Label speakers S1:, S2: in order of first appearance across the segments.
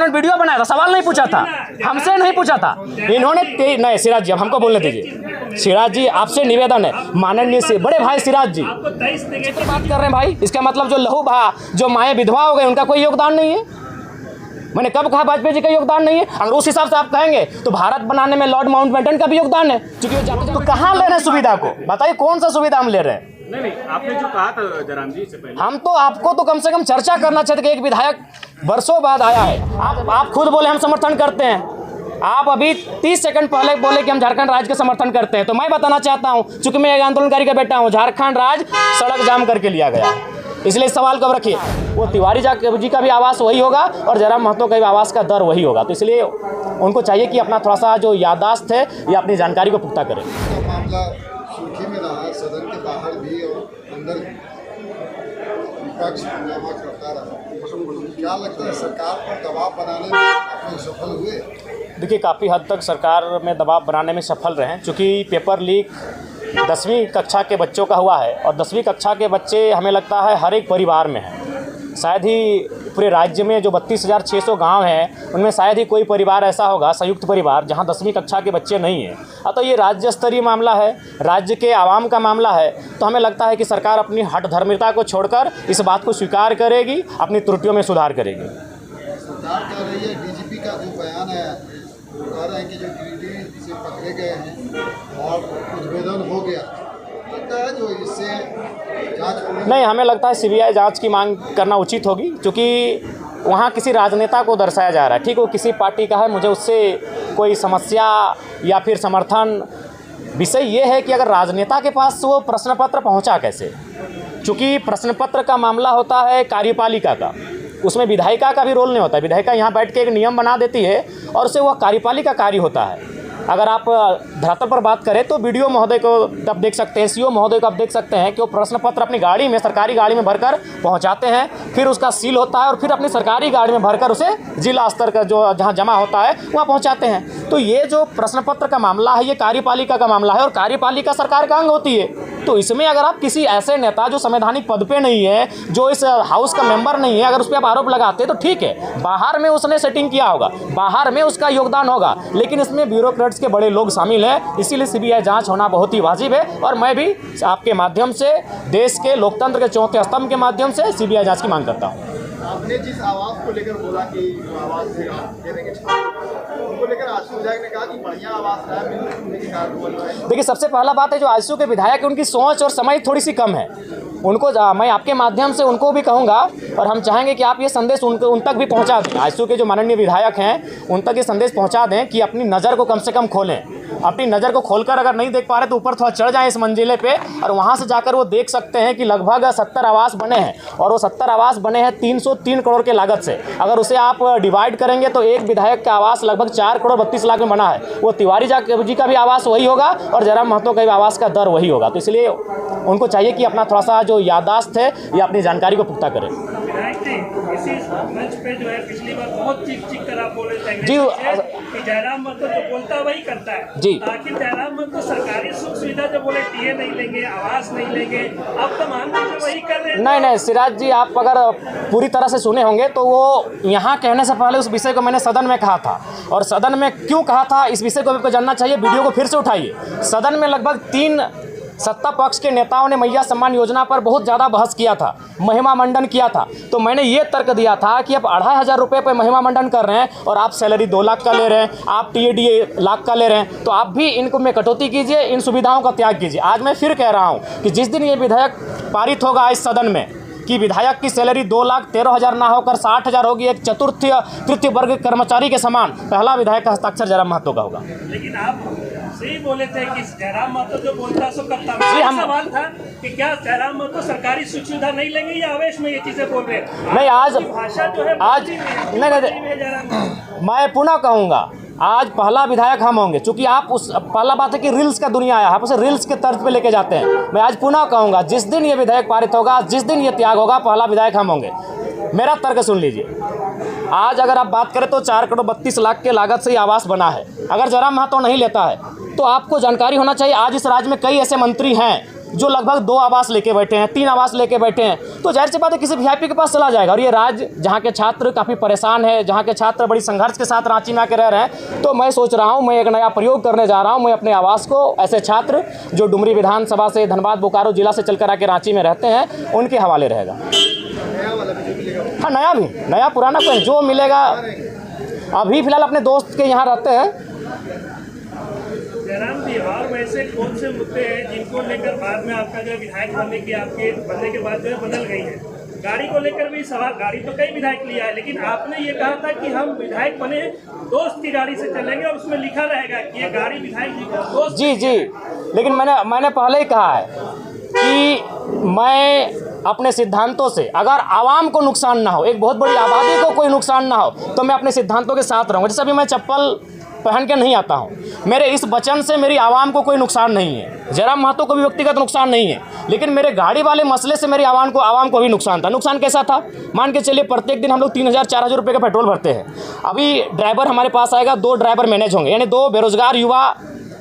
S1: तुरंत वीडियो बनाया था, सवाल नहीं पूछा था, हमसे नहीं पूछा था इन्होंने। नहीं सिराज जी, अब हमको बोलने दीजिए। सिराज जी आपसे निवेदन है, माननीय से बड़े भाई सिराज जी बात कर रहे हैं भाई, इसका मतलब जो लहू बहा, जो माएँ विधवा हो गए, उनका कोई योगदान नहीं है। मैंने कब कहा वाजपेयी जी का योगदान नहीं है? अगर उस हिसाब से आप कहेंगे तो भारत बनाने में लॉर्ड माउंटबेटन का भी योगदान है, क्योंकि तो कहाँ ले रहे हैं सुविधा को? बताइए कौन सा सुविधा हम ले रहे हैं?
S2: नहीं, आपने जो कहा था जयराम जी इससे पहले,
S1: हम तो आपको तो कम से कम चर्चा करना चाहते कि एक विधायक वर्षों बाद आया है। आप खुद बोले हम समर्थन करते हैं, आप अभी 30 सेकंड पहले बोले कि हम झारखंड राज्य का समर्थन करते हैं। तो मैं बताना चाहता हूं, चूंकि मैं एक आंदोलनकारी का बेटा हूं, झारखंड राज्य सड़क जाम करके लिया गया, इसलिए सवाल कब रखिए। वो तिवारी जी का भी आवास वही होगा और जयराम महतो का भी आवास का दर वही होगा। तो इसलिए उनको चाहिए कि अपना थोड़ा सा जो याददाश्त है या अपनी जानकारी को पुख्ता करें।
S3: मामला सुर्खी में रहा, सदन के बाहर भी और अंदर विपक्ष हंगामा करता रहा। क्या लगता है सरकार पर दबाव बनाने में आप सफल हुए?
S1: देखिए, काफ़ी हद तक सरकार में दबाव बनाने में सफल रहे हैं, चूँकि पेपर लीक 10वीं कक्षा के बच्चों का हुआ है और 10वीं कक्षा के बच्चे हमें लगता है हर एक परिवार में हैं। शायद ही पूरे राज्य में जो 32,600 गांव हैं उनमें शायद ही कोई परिवार ऐसा होगा, संयुक्त परिवार, जहां 10वीं कक्षा के बच्चे नहीं हैं। तो ये राज्य स्तरीय मामला है, राज्य के आवाम का मामला है। तो हमें लगता है कि सरकार अपनी हठधर्मिता को छोड़कर इस बात को स्वीकार करेगी, अपनी त्रुटियों में सुधार करेगी।
S3: सरकार कह रही है, डीजीपी का जो बयान है वो कह रहे हैं कि जो गिरिडीह से पकड़े गए हैं और उद्भेदन हो गया, जो इससे जांच
S1: नहीं, हमें लगता है सीबीआई जांच की मांग करना उचित होगी, क्योंकि वहाँ किसी राजनेता को दर्शाया जा रहा है। ठीक, वो किसी पार्टी का है, मुझे उससे कोई समस्या या फिर समर्थन। विषय ये है कि अगर राजनेता के पास वो प्रश्न पत्र पहुँचा कैसे, चूँकि प्रश्न पत्र का मामला होता है कार्यपालिका का, उसमें विधायिका का भी रोल नहीं होता है। विधायिका यहाँ बैठ के एक नियम बना देती है और उससे वह कार्यपालिका कार्य होता है। अगर आप धरातल पर बात करें तो बीडीओ महोदय को आप देख सकते हैं, सीओ महोदय को आप देख सकते हैं कि वो प्रश्न पत्र अपनी गाड़ी में, सरकारी गाड़ी में भरकर पहुंचाते हैं, फिर उसका सील होता है और फिर अपनी सरकारी गाड़ी में भरकर उसे जिला स्तर का जो जहां जमा होता है वहां पहुंचाते हैं। तो ये जो प्रश्न पत्र का मामला है, ये कार्यपालिका का मामला है और कार्यपालिका सरकार का अंग होती है। तो इसमें अगर आप किसी ऐसे नेता जो संवैधानिक पद पे नहीं है, जो इस हाउस का मेंबर नहीं है, अगर उस पर आप आरोप लगाते हैं तो ठीक है, बाहर में उसने सेटिंग किया होगा, बाहर में उसका योगदान होगा, लेकिन इसमें ब्यूरोक्रेट्स के बड़े लोग शामिल हैं। इसीलिए सीबीआई जांच होना बहुत ही वाजिब है और मैं भी आपके माध्यम से, देश के लोकतंत्र के चौथे स्तंभ के माध्यम से सीबीआई जांच की मांग करता हूँ।
S3: आपने जिस आवाज को लेकर बोला कि आवाज दे देंगे उनको लेकर आशु विधायक ने कहा कि बढ़िया आवाज है।
S1: देखिए, सबसे पहला बात है जो आजसू के विधायक है, उनकी सोच और समझ थोड़ी सी कम है। उनको मैं आपके माध्यम से उनको भी कहूँगा और हम चाहेंगे कि आप ये संदेश उन तक भी पहुँचा दें। आजसू के जो माननीय विधायक हैं उन तक ये संदेश पहुँचा दें कि अपनी नज़र को कम से कम खोलें। अपनी नज़र को खोलकर अगर नहीं देख पा रहे तो ऊपर थोड़ा चढ़ जाएं इस मंजिले पे और वहाँ से जाकर वो देख सकते हैं कि लगभग 70 आवास बने हैं और वो 70 आवास बने हैं 303 करोड़ के लागत से। अगर उसे आप डिवाइड करेंगे तो एक विधायक का आवास लगभग 4 करोड़ 32 लाख में बना है। वो तिवारी जी का भी आवास वही होगा और जयराम महतो का भी आवास का दर वही होगा। तो इसलिए उनको चाहिए कि अपना थोड़ा सा जो याददाश्त है या अपनी जानकारी को पुख्ता करें।
S4: इसी मंच पे जो है पिछली बार बहुत चीख कर आप बोले थे
S1: जी,
S4: कि जयराम महतो जो बोलता वही करता है
S1: जी।
S4: आखिर जयराम महतो सरकारी सुख सुविधा जो बोले टीए नहीं लेंगे, आवास नहीं लेंगे, अब तो मान लीजिए वही कर रहे हैं।
S1: नहीं, सिराज जी, आप अगर पूरी तरह से सुने होंगे तो वो यहाँ कहने से पहले उस विषय को मैंने सदन में कहा था और सदन में क्यों कहा था इस विषय को आपको जानना चाहिए। वीडियो को फिर से उठाइए। सदन में लगभग 3 सत्ता पक्ष के नेताओं ने मैया सम्मान योजना पर बहुत ज़्यादा बहस किया था, महिमा मंडन किया था। तो मैंने ये तर्क दिया था कि आप 2,500 रुपये पर महिमा मंडन कर रहे हैं और आप सैलरी 2 लाख का ले रहे हैं, आप टीएडीए लाख का ले रहे हैं, तो आप भी इनको में कटौती कीजिए, इन सुविधाओं का त्याग कीजिए। आज मैं फिर कह रहा हूँ कि जिस दिन ये विधेयक पारित होगा इस सदन में कि विधायक की सैलरी 2,13,000 ना होकर 60,000 होगी, एक तृतीय वर्ग कर्मचारी के समान, पहला विधायक का हस्ताक्षर जयराम महतो का होगा।
S4: लेकिन आप सही बोले थे कि जयराम महतो जो बोलता सो करता। सवाल था कि क्या जयराम महतो सरकारी सुख सुविधा नहीं लेंगे या आवेश में ये चीजें बोल रहे हैं?
S1: नहीं, आज
S4: भाषा जो है
S1: आज नहीं, मैं पुनः कहूँगा, आज पहला विधायक हम होंगे, चूंकि आप उस पहला बात है कि रील्स का दुनिया आया, आप उसे रील्स के तर्ज पे लेके जाते हैं। मैं आज पुनः कहूँगा, जिस दिन ये विधेयक पारित होगा, जिस दिन ये त्याग होगा, पहला विधायक हम होंगे। मेरा तर्क सुन लीजिए। आज अगर आप बात करें तो 4 करोड़ 32 लाख के लागत से ये आवास बना है। अगर जयराम महतो नहीं लेता है तो आपको जानकारी होना चाहिए, आज इस राज्य में कई ऐसे मंत्री हैं जो लगभग 2 आवास लेके बैठे हैं, 3 आवास लेके बैठे हैं, तो जाहिर सी बात है किसी वीआईपी के पास चला जाएगा। और ये राज्य जहाँ के छात्र काफ़ी परेशान है, जहाँ के छात्र बड़ी संघर्ष के साथ रांची में आके रह रहे हैं, तो मैं सोच रहा हूँ मैं एक नया प्रयोग करने जा रहा हूँ। मैं अपने आवास को ऐसे छात्र जो डुमरी विधानसभा से, धनबाद बोकारो जिला से चलकर आके रांची में रहते हैं, उनके हवाले रहेगा। हाँ, नया भी, नया पुराना कोई जो मिलेगा। अभी फिलहाल अपने दोस्त के यहाँ रहते हैं।
S4: जयराम जी, और वैसे कौन से मुद्दे हैं जिनको लेकर बाद में आपका जो विधायक बनने के बाद जो है बदल गई है? गाड़ी को लेकर भी सवाल, गाड़ी तो कई विधायक लिया है, लेकिन आपने ये कहा था कि हम विधायक बने दोस्त की गाड़ी से चलेंगे और उसमें लिखा रहेगा कि ये गाड़ी विधायक जी का दोस्त।
S1: जी, लेकिन मैंने पहले ही कहा है कि मैं अपने सिद्धांतों से, अगर आवाम को नुकसान ना हो, एक बहुत बड़ी आबादी को कोई नुकसान ना हो, तो मैं अपने सिद्धांतों के साथ रहूँगा। जैसे अभी मैं चप्पल पहन के नहीं आता हूँ, मेरे इस वचन से मेरी आवाम को कोई नुकसान नहीं है, जयराम महतो को भी व्यक्तिगत नुकसान नहीं है, लेकिन मेरे गाड़ी वाले मसले से मेरी आवाम को भी नुकसान था। नुकसान कैसा था? मान के चलिए प्रत्येक दिन हम लोग 3000-4000 रुपये का पेट्रोल भरते हैं। अभी ड्राइवर हमारे पास आएगा, 2 ड्राइवर मैनेज होंगे, यानी 2 बेरोजगार युवा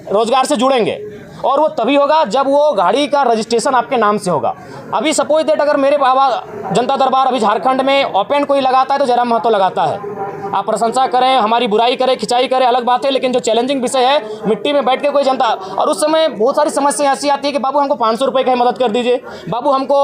S1: रोजगार से जुड़ेंगे, और वो तभी होगा जब वो गाड़ी का रजिस्ट्रेशन आपके नाम से होगा। अभी सपोज दैट अगर मेरे जनता दरबार अभी झारखंड में ओपन कोई लगाता है तो जयराम महतो लगाता है। आप प्रशंसा करें, हमारी बुराई करें, खिंचाई करें, अलग बात है, लेकिन जो चैलेंजिंग विषय है, मिट्टी में बैठ के कोई जनता, और उस समय बहुत सारी समस्याएं ऐसी आती है कि बाबू हमको 500 रुपये की मदद कर दीजिए, बाबू हमको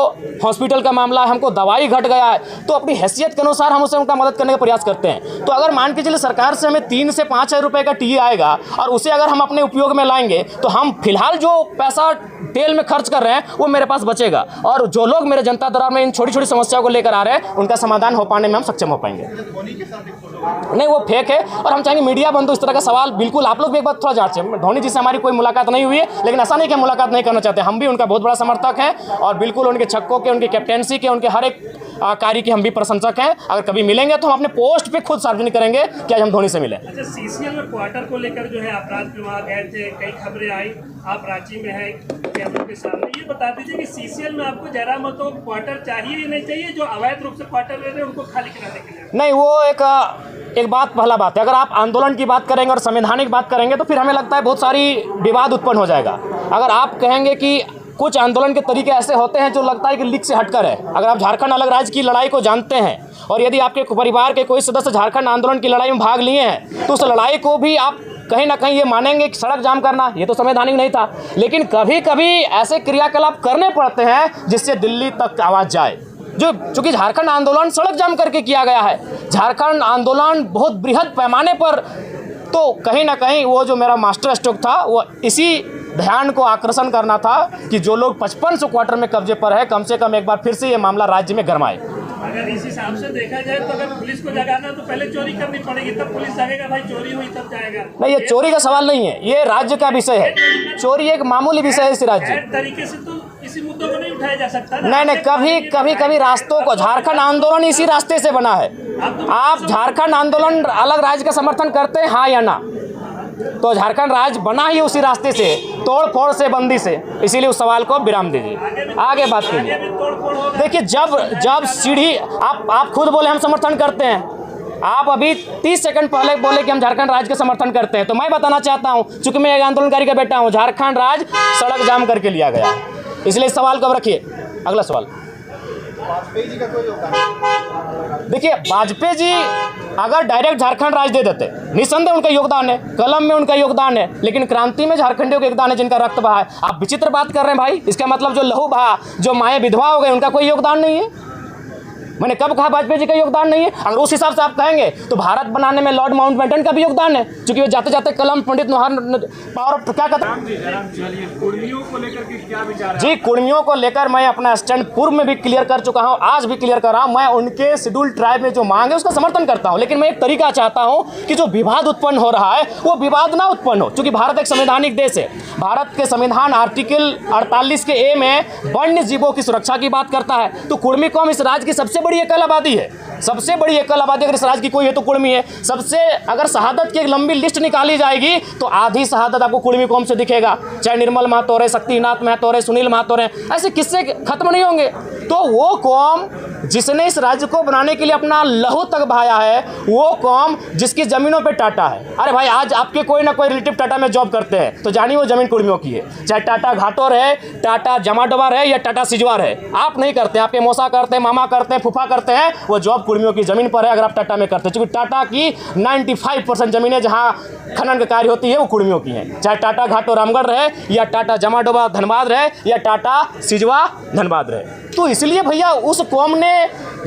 S1: हॉस्पिटल का मामला है, हमको दवाई घट गया है, तो अपनी हैसियत के अनुसार हम उसे उनका मदद करने का प्रयास करते हैं। तो अगर मान के चलिए सरकार से हमें 3 से 5 हज़ार रुपये का टीए आएगा और उसे अगर हम अपने उपयोग में लाएंगे, तो हम फिलहाल जो पैसा तेल में खर्च कर रहे हैं वो मेरे पास बचेगा, और जो लोग मेरे जनता दरबार में इन छोटी छोटी समस्याओं को लेकर आ रहे हैं, उनका समाधान हो पाने में हम सक्षम हो पाएंगे। नहीं, वो फेक है, और हम चाहेंगे मीडिया बंधु इस तरह का सवाल बिल्कुल आप लोग भी एक बार थोड़ा जांचें। धोनी जी से हमारी कोई मुलाकात नहीं हुई है, लेकिन ऐसा नहीं कि मुलाकात नहीं करना चाहते, हम भी उनका बहुत बड़ा समर्थक हैं, और बिल्कुल उनके छक्कों के, उनकी कैप्टेंसी के, उनके हर एक कार्य की हम भी प्रशंसक हैं। अगर कभी मिलेंगे तो हम अपने पोस्ट पे खुद सार्वजनिक करेंगे कि आज हम धोनी से मिले।
S4: अच्छा, सीसीएल में क्वार्टर को लेकर जो है अपराध विभाग गए थे, कई खबरें आई, आप रांची में है कैमरों के सामने, ये बता दीजिए कि सीसीएल में आपको जयराम महतो क्वार्टर चाहिए या नहीं चाहिए? जो अवैध रूप से क्वार्टर ले रहे हैं उनको खाली कराने के लिए?
S1: नहीं, वो एक बात, पहला बात है, अगर आप आंदोलन की बात करेंगे और संवैधानिक बात करेंगे तो फिर हमें लगता है बहुत सारी विवाद उत्पन्न हो जाएगा। अगर आप कहेंगे कि कुछ आंदोलन के तरीके ऐसे होते हैं जो लगता है कि लीक से हटकर है, अगर आप झारखंड अलग राज्य की लड़ाई को जानते हैं और यदि आपके परिवार के कोई सदस्य झारखंड आंदोलन की लड़ाई में भाग लिए हैं, तो उस लड़ाई को भी आप कहीं ना कहीं ये मानेंगे कि सड़क जाम करना ये तो संवैधानिक नहीं था, लेकिन कभी कभी ऐसे क्रियाकलाप करने पड़ते हैं जिससे दिल्ली तक आवाज़ जाए। जो चूँकि झारखंड आंदोलन सड़क जाम करके किया गया है, झारखंड आंदोलन बहुत बृहद पैमाने पर, तो कहीं ना कहीं वो जो मेरा मास्टर स्ट्रोक था वो इसी ध्यान को आकर्षण करना था कि जो लोग 5500 क्वार्टर में कब्जे पर है, कम से कम एक बार फिर से ये मामला राज्य में गरमाए।
S4: अगर इस हिसाब से देखा जाए तो अगर पुलिस को जगाना है तो पहले चोरी करनी पड़ेगी, तब पुलिस जागेगा, भाई चोरी हुई तब जाएगा।
S1: नहीं, ये चोरी का सवाल नहीं है, ये राज्य का विषय है। चोरी एक मामूली विषय है इस राज्य।
S4: तरीके से तो इसी मुद्दों को नहीं उठाया जा सकता ना।
S1: नहीं, कभी रास्तों को, झारखंड आंदोलन इसी रास्ते से बना है। आप झारखंड आंदोलन अलग राज्य का समर्थन करते हैं, हाँ या ना? तो झारखंड राज्य बना ही उसी रास्ते से, तोड़ फोड़ से, बंदी से, इसीलिए उस सवाल को विराम दीजिए, आगे बात कीजिए। देखिए, जब सीढ़ी आप खुद बोले हम समर्थन करते हैं, आप अभी 30 सेकंड पहले बोले कि हम झारखंड राज्य का समर्थन करते हैं, तो मैं बताना चाहता हूं, चूंकि मैं एक आंदोलनकारी का बेटा हूं, झारखंड राज्य सड़क जाम करके लिया गया, इसलिए इस सवाल को अब रखिए। अगला सवाल,
S3: वाजपेयी जी का कोई योगदान?
S1: देखिए, वाजपेयी जी अगर डायरेक्ट झारखंड राज्य दे देते, निस्संदेह उनका योगदान है, कलम में उनका योगदान है, लेकिन क्रांति में झारखंडियों का योगदान है जिनका रक्त बहा है। आप विचित्र बात कर रहे हैं भाई, इसका मतलब जो लहू बहा, जो माएँ विधवा हो गए, उनका कोई योगदान नहीं है? मैंने कब कहा वाजपेयी जी का योगदान नहीं है? अगर उस हिसाब से आप कहेंगे तो भारत बनाने में लॉर्ड माउंटबेटन का भी योगदान है, क्योंकि वो जाते जाते कलम पंडित पावर क्या कहते हैं।
S2: कुर्मियों को लेकर के क्या विचार है?
S1: जी, कुर्मियों को लेकर मैं अपना स्टैंड पूर्व में भी क्लियर कर चुका हूं, आज भी क्लियर कर रहा हूं। मैं उनके शेड्यूल ट्राइब में जो मांग है उसका समर्थन करता हूं, लेकिन मैं एक तरीका चाहता हूं कि जो विवाद उत्पन्न हो रहा है वो विवाद ना उत्पन्न हो, क्योंकि भारत एक संवैधानिक देश है। भारत के संविधान आर्टिकल 48 के ए में वन्य जीवों की सुरक्षा की बात करता है। तो कुर्मी कौम इस राज्य की सबसे बड़ी एकल आबादी है, सबसे बड़ी एकल आबादी अगर इस राज्य की कोई है तो कुर्मी है। सबसे अगर शहादत की एक लंबी लिस्ट निकाली जाएगी तो आधी शहादत आपको कुर्मी कौम से दिखेगा, चाहे निर्मल महतो रहे, शक्तिनाथ महतो रहे, सुनील महतो रहे, ऐसे किस्से खत्म नहीं होंगे। तो वो कौम जिसने इस राज्य को बनाने के लिए अपना लहू तक बहाया है, वो कौम जिसकी ज़मीनों पे टाटा है। अरे भाई, आज आपके कोई ना कोई रिलेटिव टाटा में जॉब करते हैं तो जानिए वो ज़मीन कुर्मियों की है। चाहे टाटा घाटोर है, टाटा जमाडोबार है या टाटा सिजवार है, आप नहीं करते, आपके मौसा करते हैं, मामा करते हैं, फूफा करते हैं, वो जॉब कुर्मियों की ज़मीन पर है अगर आप टाटा में करते हैं। क्योंकि टाटा की 95% ज़मीनें जहाँ खनन का कार्य होती है वो कुर्मियों की हैं। चाहे टाटा घाटोर रामगढ़ रहे या टाटा जमाडोबा धनबाद रहे या टाटा सिजवा धनबाद रहे। तो इसलिए भैया उस कौम ने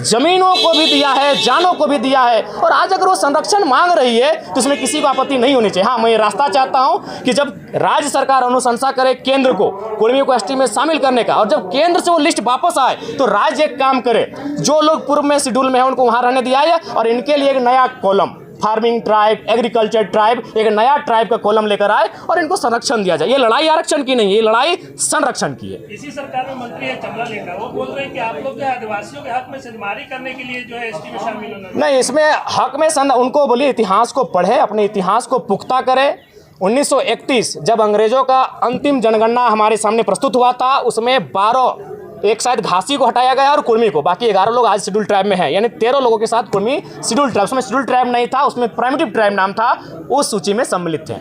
S1: ज़मीनों को भी दिया है, जानों को भी दिया है, और आज अगर वो संरक्षण मांग रही है तो उसमें किसी को आपत्ति नहीं होनी चाहिए। हाँ, मैं ये रास्ता चाहता हूँ कि जब राज्य सरकार अनुशंसा करे केंद्र को कुर्मियों को एसटी में शामिल करने का, और जब केंद्र से वो लिस्ट वापस आए तो राज्य एक काम करे, जो लोग पूर्व में शेड्यूल में है उनको वहाँ रहने दिया है, और इनके लिए एक नया column farming tribe, agriculture tribe, एक नया ट्राइब का कॉलम लेकर आए और इनको संरक्षण दिया जाए। ये लड़ाई आरक्षण की नहीं है, ये लड़ाई संरक्षण की है।
S4: इसी सरकार में मंत्री है चमला लेकर, वो बोल रहे हैं कि आप लोग जो आदिवासियों के हक में सिंधमारी करने के लिए जो है एसटी में शामिल होना
S1: नहीं, इसमें हक में उनको बोलिए इतिहास को पढ़े, अपने इतिहास को पुख्ता करें। 1931 जब अंग्रेजों का अंतिम जनगणना हमारे सामने प्रस्तुत हुआ था, उसमें 12, एक शायद घासी को हटाया गया और कुर्मी को, बाकी 11 लोग आज शेड्यूल ट्राइब में हैं, यानी 13 लोगों के साथ कुर्मी शेड्यूल ट्राइब, उसमें शेड्यूल ट्राइब नहीं था, उसमें प्राइमिटिव ट्राइब नाम था, उस सूची में सम्मिलित थे।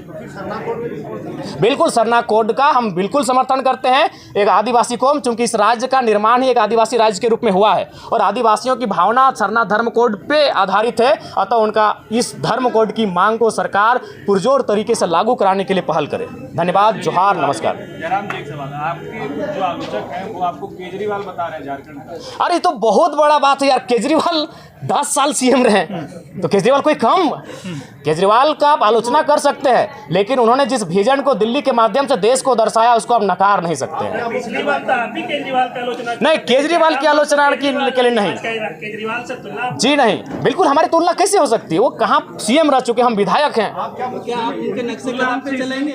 S1: बिल्कुल सरना कोड का हम बिल्कुल समर्थन करते हैं। एक आदिवासी कौम, चूंकि इस राज्य का निर्माण ही एक आदिवासी राज्य के रूप में हुआ है और आदिवासियों की भावना सरना धर्म कोड पे आधारित है, अतः उनका इस धर्म कोड की मांग को सरकार पुरजोर तरीके से लागू कराने के लिए पहल करे। धन्यवाद, जोहार, नमस्कार।
S2: जयराम जी, एक सवाल, आपके जो आलोचक हैं वो आपको केजरीवाल बता रहे हैं झारखंड का।
S1: अरे तो बहुत बड़ा बात है यार, केजरीवाल 10 साल सीएम रहे, तो केजरीवाल कोई कम? केजरीवाल का आप आलोचना कर सकते हैं, लेकिन उन्होंने जिस विजन को दिल्ली के माध्यम से देश को दर्शाया उसको आप नकार नहीं सकते हैं।
S4: पिछली बार तो आप भी केजरीवाल की आलोचना
S1: नहीं, केजरीवाल की आलोचना के लिए नहीं,
S4: केजरीवाल से तुलना
S1: जी नहीं, बिल्कुल हमारी तुलना कैसे हो सकती है? वो कहाँ सीएम रह चुके, हम विधायक हैं।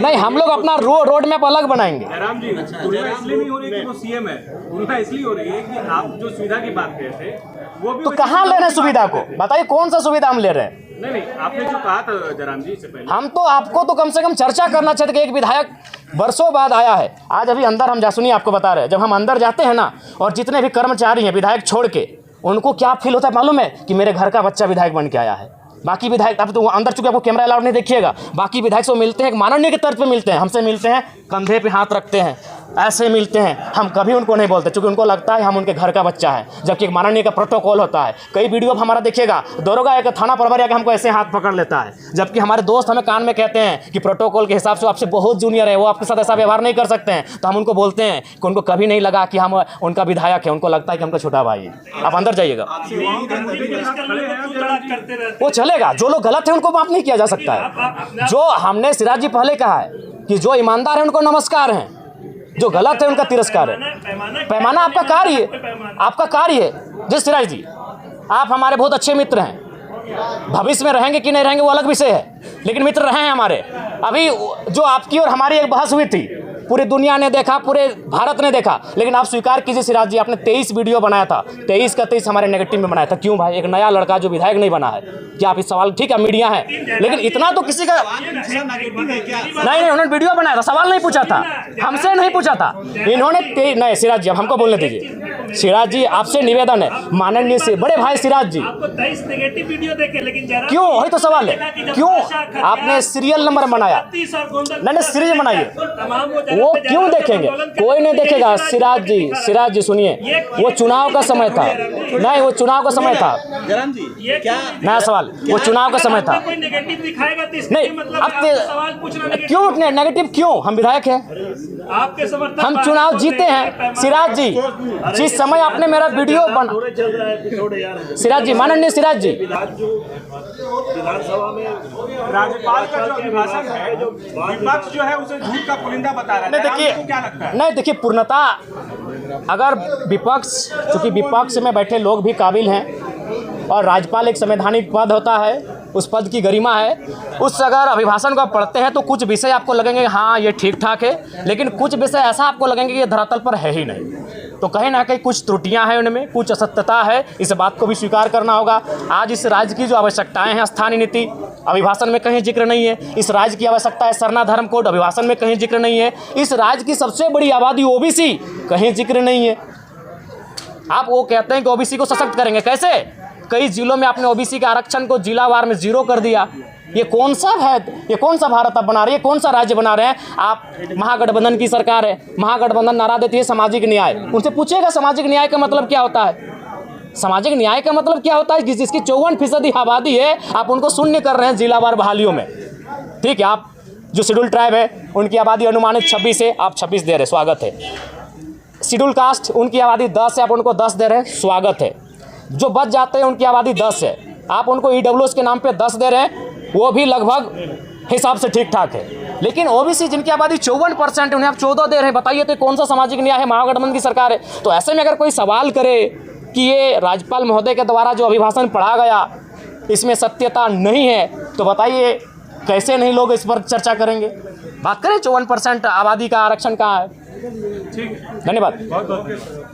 S1: नहीं, हम लोग अपना रोड मैप अलग बनाएंगे।
S2: जयराम जी, तुलना इसलिए नहीं हो रही कि वो सीएम है, तुलना इसलिए हो रही है कि आप जो सुविधा की बात कर रहे थे वो भी
S1: तो कहाँ ले रहे हैं सुविधा को? बताइए कौन सा सुविधा हम ले रहे हैं?
S2: नहीं, आपने जो कहा था जयराम जी इससे पहले,
S1: हम तो आपको तो कम से कम चर्चा करना चाहते कि एक विधायक वर्षों बाद आया है। आज अभी अंदर हम सुनिए आपको बता रहे हैं, जब हम अंदर जाते हैं ना, और जितने भी कर्मचारी हैं विधायक छोड़ के, उनको क्या फील होता है मालूम है? कि मेरे घर का बच्चा विधायक बन के आया है। बाकी विधायक, अब तो अंदर चुके आपको कैमरा अलाउड नहीं देखिएगा, बाकी विधायक से मिलते हैं, एक माननीय के तर्ज पे मिलते हैं, हमसे मिलते हैं, कंधे पे हाथ रखते हैं, ऐसे मिलते हैं, हम कभी उनको नहीं बोलते, क्योंकि उनको लगता है हम उनके घर का बच्चा है, जबकि एक माननीय का प्रोटोकॉल होता है। कई वीडियो अब हमारा देखिएगा, दरोगा एक थाना प्रभारी आके हमको ऐसे हाथ पकड़ लेता है, जबकि हमारे दोस्त हमें कान में कहते हैं कि प्रोटोकॉल के हिसाब से आपसे बहुत जूनियर है, वो आपके साथ ऐसा व्यवहार नहीं कर सकते हैं। तो हम उनको बोलते हैं कि उनको कभी नहीं लगा कि हम उनका विधायक है, उनको लगता है कि हमको छोटा भाई है। आप अंदर जाइएगा, वो चलेगा। जो लोग गलत हैं उनको माफ नहीं किया जा सकता है। जो हमने सिराज जी पहले कहा है कि जो ईमानदार है उनको नमस्कार है, जो गलत है उनका तिरस्कार है। पैमाना आपका कार्य है, आपका कार्य है। जिस सिराज जी, आप हमारे बहुत अच्छे मित्र हैं, भविष्य में रहेंगे कि नहीं रहेंगे वो अलग विषय है, लेकिन मित्र रहे हैं हमारे। अभी जो आपकी और हमारी एक बहस हुई थी, पूरी दुनिया ने देखा, पूरे भारत ने देखा, लेकिन आप स्वीकार कीजिए सिराज जी, आपने 23 वीडियो बनाया था, 23 का 23 हमारे नेगेटिव में बनाया था। क्यों भाई? एक नया लड़का जो विधायक नहीं बना है, क्या आप इस सवाल, ठीक है मीडिया है, लेकिन इतना तो किसी का नहीं, उन्होंने वीडियो बनाया था, सवाल नहीं पूछा था, हमसे नहीं पूछा था इन्होंने। नहीं सिराज जी, अब हमको बोलने दीजिए। सिराज जी, आपसे निवेदन है, माननीय से बड़े भाई सिराज जी, क्यों? वही तो सवाल है, क्यों आपने सीरियल नंबर बनाया? नहीं, सीरीज बनाइए, वो क्यों देखेंगे? कोई नहीं देखेगा। सिराज जी सुनिए, वो चुनाव का समय था, नहीं वो चुनाव का समय था।
S5: जयराम जी, क्या
S1: नया सवाल, वो चुनाव का समय था। नहीं, अब क्यों नेगेटिव क्यों? हम विधायक हैं, हम चुनाव जीते हैं। सिराज जी, जिस समय आपने मेरा वीडियो बना, सिराज जी, माननीय सिराज जी,
S2: विधानसभा में राज्यपाल का जो अभिभाषण है, विपक्ष जो है उसे झूठ का पुलिंदा बता रहा है।
S1: नहीं देखिए,
S2: क्या लगता है?
S1: नहीं देखिए, पूर्णता अगर विपक्ष, चूंकि विपक्ष में बैठे लोग भी काबिल हैं और राज्यपाल एक संवैधानिक पद होता है, उस पद की गरिमा है, उस अगर अभिभाषण को आप पढ़ते हैं तो कुछ विषय आपको लगेंगे हाँ ये ठीक ठाक है, लेकिन कुछ विषय ऐसा आपको लगेंगे कि ये धरातल पर है ही नहीं। तो कहीं ना कहीं कुछ त्रुटियां हैं उनमें, कुछ असत्यता है, इस बात को भी स्वीकार करना होगा। आज इस राज्य की जो आवश्यकताएं हैं, स्थानीय नीति अभिभाषण में कहीं जिक्र नहीं है। इस राज्य की आवश्यकता है सरना धर्म कोड, अभिभाषण में कहीं जिक्र नहीं है। इस राज्य की सबसे बड़ी आबादी ओबीसी, कहीं जिक्र नहीं है। आप वो कहते हैं कि ओबीसी को सशक्त करेंगे, कैसे? कई जिलों में आपने ओबीसी के आरक्षण को जिलावार में 0 कर दिया। ये कौन सा है? ये कौन सा भारत आप बना रहे हैं? कौन सा राज्य बना रहे हैं आप? महागठबंधन की सरकार है, महागठबंधन नारा देती है सामाजिक न्याय। उनसे पूछेगा सामाजिक न्याय का मतलब क्या होता है? सामाजिक न्याय का मतलब क्या होता है? जिसकी 54% आबादी है, आप उनको शून्य कर रहे हैं जिलावार बहालियों में। ठीक है, आप जो शेड्यूल ट्राइब है उनकी आबादी अनुमानित 26 है, आप 26 दे रहे, स्वागत है। शेड्यूल कास्ट उनकी आबादी 10 है, आप उनको 10 दे रहे हैं, स्वागत है। जो बच जाते हैं उनकी आबादी 10 है, आप उनको ईडब्ल्यूएस के नाम पे 10 दे रहे हैं, वो भी लगभग हिसाब से ठीक ठाक है। लेकिन ओबीसी जिनकी आबादी 54% है, उन्हें आप 14 दे रहे हैं। बताइए तो कौन सा सामाजिक न्याय है? महागठबंधन की सरकार है। तो ऐसे में अगर कोई सवाल करे कि ये राज्यपाल महोदय के द्वारा जो अभिभाषण पढ़ा गया इसमें सत्यता नहीं है, तो बताइए कैसे नहीं लोग इस पर चर्चा करेंगे? बात करें 54% आबादी का आरक्षण कहाँ है।
S2: ठीक है,
S1: धन्यवाद।
S2: बहुत बहुत